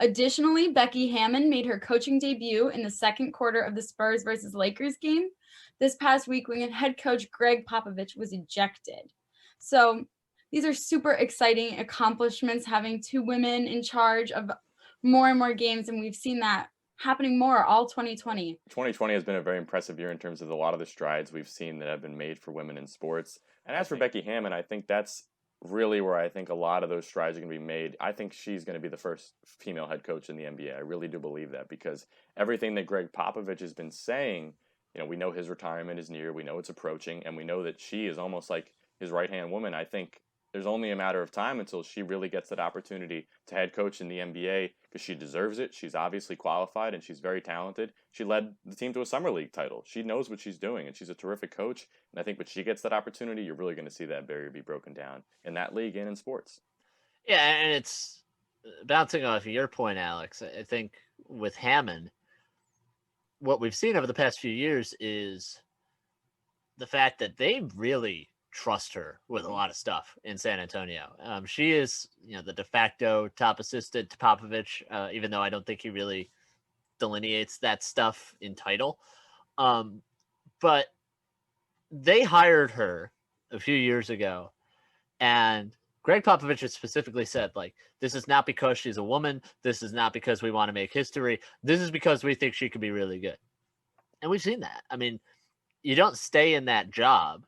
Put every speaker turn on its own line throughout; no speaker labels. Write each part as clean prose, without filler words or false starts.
Additionally, Becky Hammon made her coaching debut in the second quarter of the Spurs versus Lakers game this past week when head coach Gregg Popovich was ejected. So these are super exciting accomplishments, having two women in charge of more and more games, and we've seen that happening more all 2020.
2020 has been a very impressive year in terms of a lot of the strides we've seen that have been made for women in sports. And as for Becky Hammon, I think that's really where I think a lot of those strides are going to be made. I think she's going to be the first female head coach in the NBA. I really do believe that because everything that Gregg Popovich has been saying, we know his retirement is near, we know it's approaching, and we know that she is almost like his right-hand woman. I think there's only a matter of time until she really gets that opportunity to head coach in the NBA because she deserves it. She's obviously qualified and she's very talented. She led the team to a summer league title. She knows what she's doing and she's a terrific coach. And I think when she gets that opportunity, you're really going to see that barrier be broken down in that league and in sports.
Yeah, and it's bouncing off of your point, Alex. I think with Hammond, what we've seen over the past few years is the fact that they really trust her with a lot of stuff in San Antonio. She is, the de facto top assistant to Popovich, even though I don't think he really delineates that stuff in title. But they hired her a few years ago, and Gregg Popovich has specifically said, this is not because she's a woman. This is not because we want to make history. This is because we think she could be really good. And we've seen that. I mean, you don't stay in that job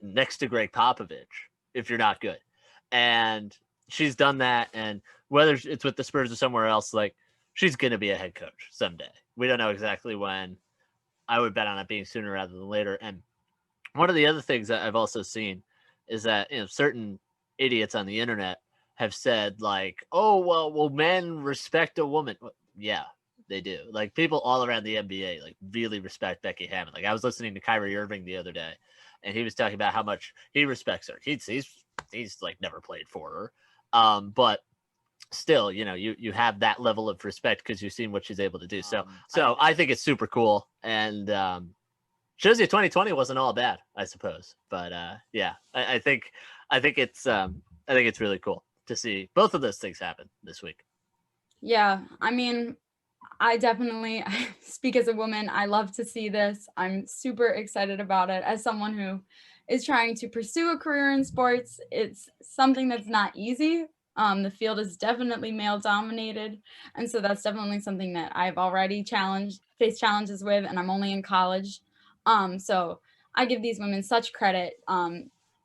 next to Gregg Popovich if you're not good. And she's done that. And whether it's with the Spurs or somewhere else, she's going to be a head coach someday. We don't know exactly when. I would bet on it being sooner rather than later. And one of the other things that I've also seen is that, certain idiots on the internet have said oh, well, men respect a woman. Well, yeah, they do. People all around the NBA, really respect Becky Hammon. I was listening to Kyrie Irving the other day, and he was talking about how much he respects her. He's never played for her. But still, you have that level of respect because you've seen what she's able to do. So I think it's super cool. And shows you 2020 wasn't all bad, I suppose. But yeah, I think it's really cool to see both of those things happen this week.
Yeah, I mean, I definitely speak as a woman. I love to see this. I'm super excited about it. As someone who is trying to pursue a career in sports, it's something that's not easy. The field is definitely male dominated. And so that's definitely something that I've already faced challenges with, and I'm only in college. So I give these women such credit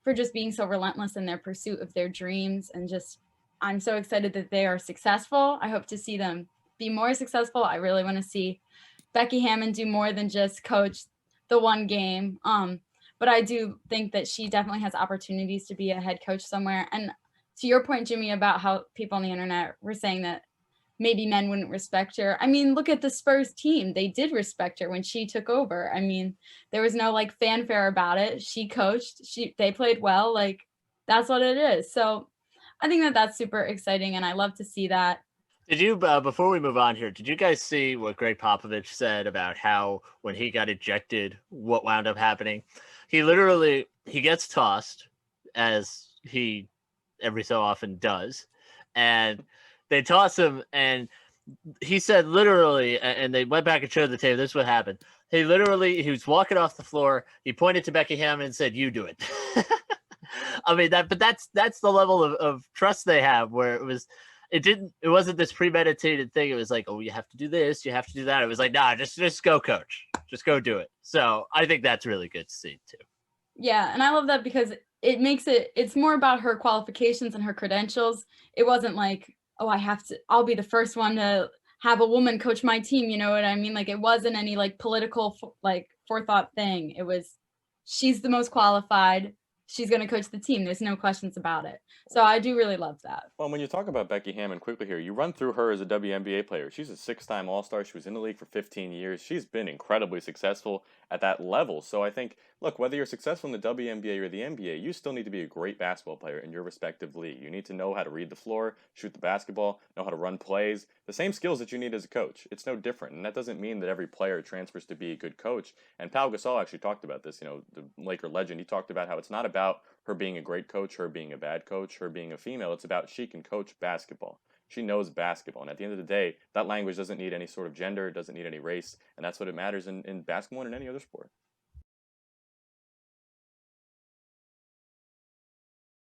for just being so relentless in their pursuit of their dreams. And I'm so excited that they are successful. I hope to see them be more successful. I really want to see Becky Hammon do more than just coach the one game. But I do think that she definitely has opportunities to be a head coach somewhere. And to your point, Jimmy, about how people on the internet were saying that maybe men wouldn't respect her. I mean, look at the Spurs team. They did respect her when she took over. I mean, there was no fanfare about it. She coached, they played well. That's what it is. So I think that that's super exciting. And I love to see that.
Did you, before we move on here, did you guys see what Gregg Popovich said about how when he got ejected, what wound up happening? He gets tossed, as he every so often does, and they toss him, and he said literally, and they went back and showed the tape, this is what happened. He was walking off the floor, he pointed to Becky Hammon and said, "You do it." I mean, that's the level of trust they have, where it wasn't this premeditated thing. It was oh, you have to do this, you have to do that. It was nah, just go, coach. Just go do it. So I think that's really good to see too.
Yeah, and I love that because it makes it's more about her qualifications and her credentials. It wasn't oh, I'll be the first one to have a woman coach my team. You know what I mean? It wasn't any political forethought thing. It was, she's the most qualified. She's going to coach the team. There's no questions about it. So I do really love that.
Well, when you talk about Becky Hammon quickly here, you run through her as a WNBA player. She's a 6-time All-Star. She was in the league for 15 years. She's been incredibly successful at that level. So I think, look, whether you're successful in the WNBA or the NBA, you still need to be a great basketball player in your respective league. You need to know how to read the floor, shoot the basketball, know how to run plays, the same skills that you need as a coach. It's no different. And that doesn't mean that every player transfers to be a good coach. And Pau Gasol actually talked about this, the Laker legend. He talked about how it's not about her being a great coach, her being a bad coach, her being a female. It's about she can coach basketball. She knows basketball. And at the end of the day, that language doesn't need any sort of gender, it doesn't need any race. And that's what it matters in basketball and in any other sport.